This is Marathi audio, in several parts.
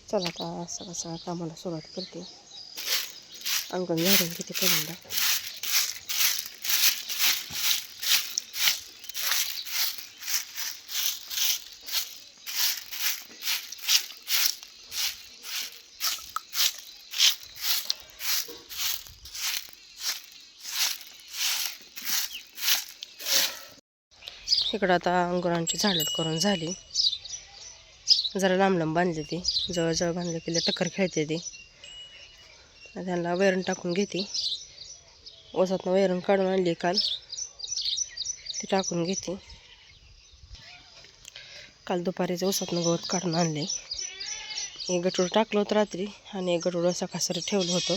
चला आता सकाळ कामाला सुरुवात करते. अंगण झाडून किती पहिल्यांदा. इकडं आता अंगुरांची झाडत करून झाली. जरा लांब लांब बांधली ती, जवळजवळ बांधले की टक्कर खेळते ती. त्यांना वैरण टाकून घेते. ओसातनं वैरण काढून आणली काल, ती टाकून घेते. काल दुपारीच ओसातनं गवत काढून आणले. एक गटूळ टाकलं होतं रात्री आणि एक गटूळ सकाळसर ठेवलं होतं,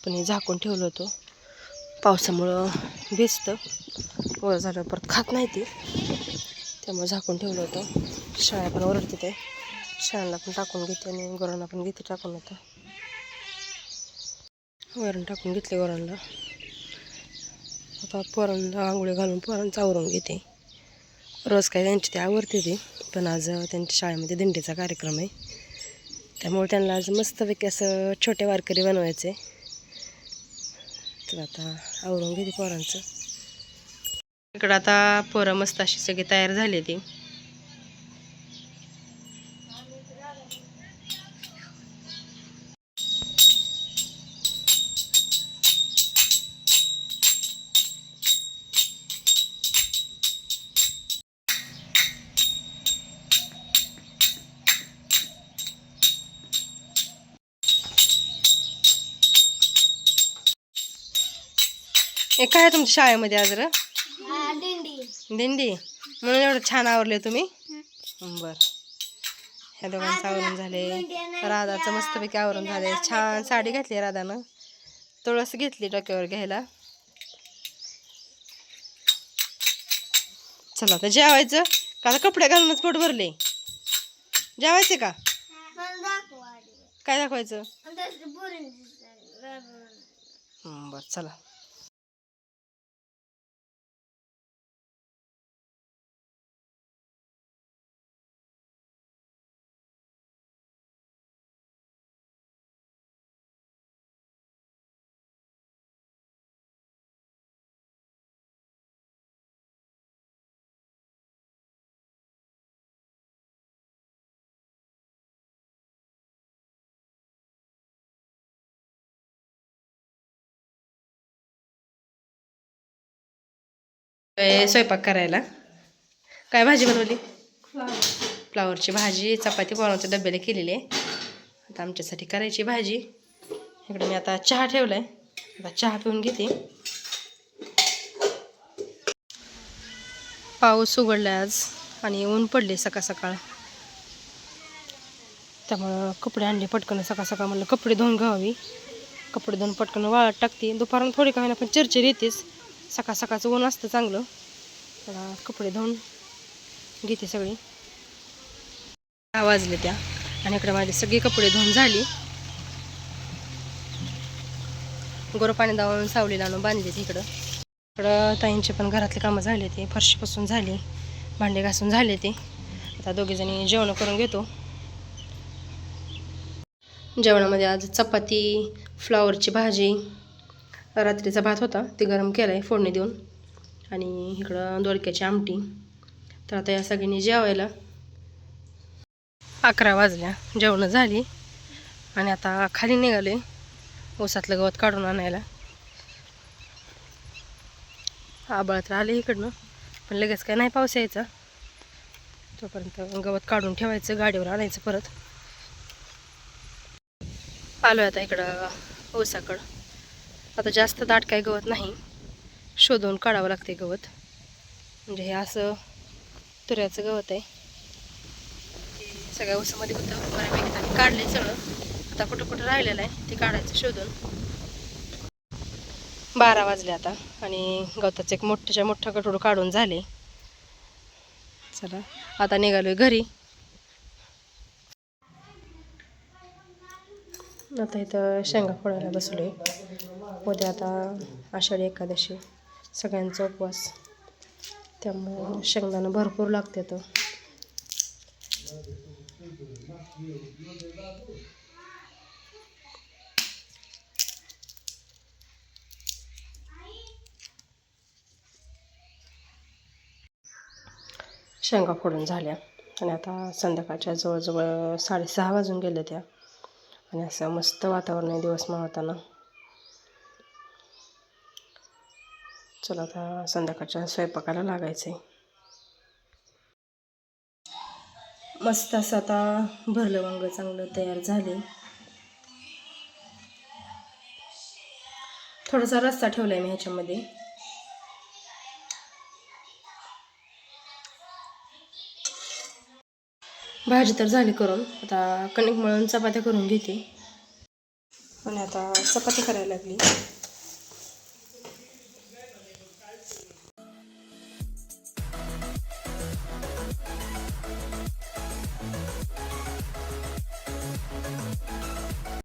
पण हे झाकून ठेवलं होतं. पावसामुळं भिजतं, वर झालं परत खात नाही ती, त्यामुळे झाकून ठेवलं होतं. शाळा पण ओरडते ते, शाळांना पण टाकून घेते आणि गुरांना पण घेते टाकून. आता वैरण टाकून घेतले गुरांना. आता पोरांना आंघोळी घालून पोरांचं आवरून घेते. रोज काय त्यांची ते आवरते ती, पण आज त्यांच्या शाळेमध्ये दिंडीचा कार्यक्रम आहे, त्यामुळे त्यांना आज मस्तपैकी असं छोटे वारकरी बनवायचे. तर आता आवरून घेते पोरांचं. इकडं आता पोरं मस्त अशी सगळी तयार झाली ती. हे काय तुमच्या शाळेमध्ये आज र? दिंडी. म्हणून एवढं छान आवरले तुम्ही. बर, ह्या दोघांचं आवरून झाले. राधाचं मस्तपैकी आवरून झाले. छान साडी घातली राधानं, तुळस घेतली डोक्यावर घ्यायला. चला आता जेवायचं का? आता कपडे घालूनच पोट भरले. जेवायचे का? काय दाखवायचं? बर चला. स्वयंपाक करायला काय भाजी बनवली? फ्लावरची भाजी, चपाती पोरांच्या डब्याला केलेली आहे. आता आमच्यासाठी करायची भाजी. इकडे मी आता चहा ठेवलाय, आता चहा पिऊन घेते. पाऊस उघडलाय आज आणि ऊन पडले सकाळ सकाळ, त्यामुळं कपडे आणले पटकन. सकाळ सकाळ म्हणलं कपडे धुवून घ्यावी. कपडे धुवून पटकन वाळत टाकते. दुपारून थोडी काही ना पण चिरचिर येतेच, सकाळ सकाळचं ऊन असतं चांगलं. तर कपडे धुवून घेते सगळी. 6 वाजले त्या, आणि इकडे माझे सगळे कपडे धुवून झाली. गोरं पाणी दावून सावलीला आणून बांधले. इकडं ताईंचे पण घरातले कामं झाले, ते फरशीपासून झाली, भांडे घासून झाले. ते आता दोघीजणी जेवण करून घेतो. जेवणामध्ये आज चपाती, फ्लावरची भाजी, रात्रीचा भात होता ते गरम केला आहे फोडणी देऊन, आणि इकडं दोडक्याची आमटी. तर आता या सगळ्यांनी जेवायला. 11 वाजल्या, जेवणं झाली, आणि आता खाली निघाले ऊसातलं गवत काढून आणायला. आबाळ तर आले इकडनं, पण लगेच काय नाही पाऊस यायचा. तोपर्यंत गवत काढून ठेवायचं, गाडीवर आणायचं परत. आलो आता इकडं ऊसाकडं. आता जास्त दाट काही गवत नाही, शोधून काढावं लागते गवत. म्हणजे हे असं तुऱ्याचं गवत आहे, सगळ्या ऊसामध्ये होतं बऱ्यापैकी. आम्ही काढले सगळं, आता कुठं कुठं राहिलेलं आहे ते काढायचं शोधून. 12 वाजले आता, आणि गवताचं एक मोठं गठोडं काढून झाले. चला आता निघालोय घरी. आता इथं शेंगा फोडायला बसलोय. उद्या आता आषाढी एकादशी, सगळ्यांचा उपवास, त्यामुळं शेंगदाणं भरपूर लागते. तर शेंगा फोडून झाल्या आणि आता संध्याकाळच्या जवळजवळ 6:30 वाजून गेले त्या. आणि असं मस्त वातावरण आहे दिवस मावळताना. चला आता संध्याकाळच्या स्वयंपाकाला लागायचं आहे. मस्त असं आता भरलं वांग चांगलं तयार झाले. थोडासा रस्सा ठेवलाय मी ह्याच्यामध्ये. भाजी तर झाली करून, आता कणिक मळून चपात्या करून घेते. आणि आता चपाती करायला लागली.